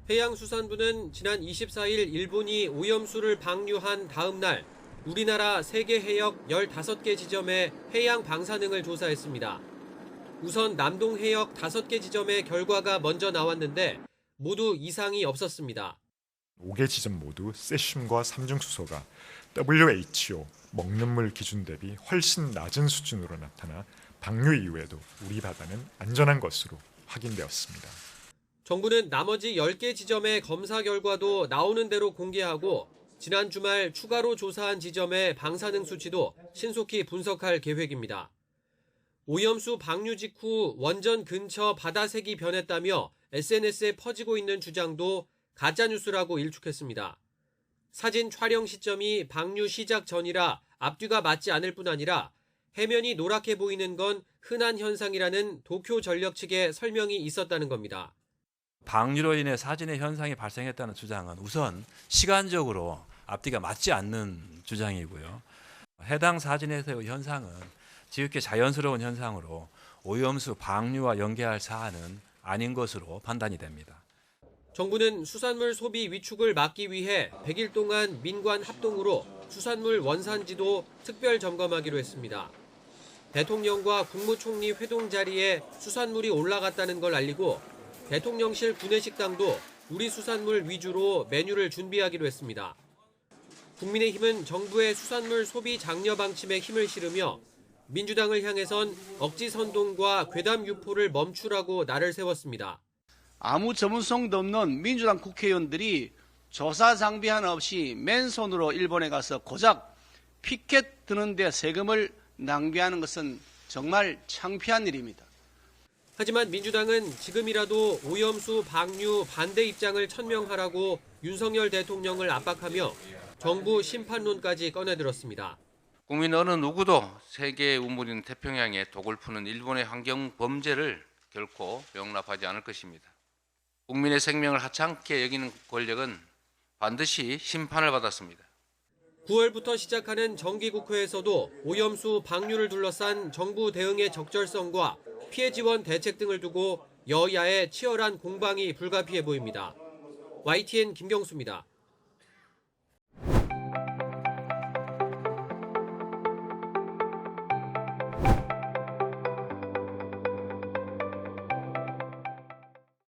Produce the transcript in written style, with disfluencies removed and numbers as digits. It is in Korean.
해양수산부는 지난 24일 일본이 오염수를 방류한 다음 날 우리나라 세계 해역 15개 지점의 해양 방사능을 조사했습니다. 우선 남동 해역 5개 지점의 결과가 먼저 나왔는데 모두 이상이 없었습니다. 5개 지점 모두 세슘과 삼중수소가 WHO 먹는 물 기준 대비 훨씬 낮은 수준으로 나타나 방류 이후에도 우리 바다는 안전한 것으로 확인되었습니다. 정부는 나머지 10개 지점의 검사 결과도 나오는 대로 공개하고 지난 주말 추가로 조사한 지점의 방사능 수치도 신속히 분석할 계획입니다. 오염수 방류 직후 원전 근처 바다색이 변했다며 SNS에 퍼지고 있는 주장도 가짜뉴스라고 일축했습니다. 사진 촬영 시점이 방류 시작 전이라 앞뒤가 맞지 않을 뿐 아니라 해면이 노랗게 보이는 건 흔한 현상이라는 도쿄전력 측의 설명이 있었다는 겁니다. 방류로 인해 사진의 현상이 발생했다는 주장은 우선 시간적으로 앞뒤가 맞지 않는 주장이고요. 해당 사진에서의 현상은 지극히 자연스러운 현상으로 오염수 방류와 연계할 사안은 아닌 것으로 판단이 됩니다. 정부는 수산물 소비 위축을 막기 위해 100일 동안 민관 합동으로 수산물 원산지도 특별 점검하기로 했습니다. 대통령과 국무총리 회동 자리에 수산물이 올라갔다는 걸 알리고 대통령실 구내식당도 우리 수산물 위주로 메뉴를 준비하기로 했습니다. 국민의힘은 정부의 수산물 소비 장려 방침에 힘을 실으며 민주당을 향해선 억지 선동과 괴담 유포를 멈추라고 날을 세웠습니다. 아무 전문성도 없는 민주당 국회의원들이 조사 장비 하나 없이 맨손으로 일본에 가서 고작 피켓 드는데 세금을 낭비하는 것은 정말 창피한 일입니다. 하지만 민주당은 지금이라도 오염수 방류 반대 입장을 천명하라고 윤석열 대통령을 압박하며 정부 심판론까지 꺼내들었습니다. 국민 어느 누구도 세계의 우물인 태평양에 독을 푸는 일본의 환경 범죄를 결코 용납하지 않을 것입니다. 국민의 생명을 하찮게 여기는 권력은 반드시 심판을 받았습니다. 9월부터 시작하는 정기국회에서도 오염수 방류를 둘러싼 정부 대응의 적절성과 피해 지원 대책 등을 두고 여야의 치열한 공방이 불가피해 보입니다. YTN 김경수입니다.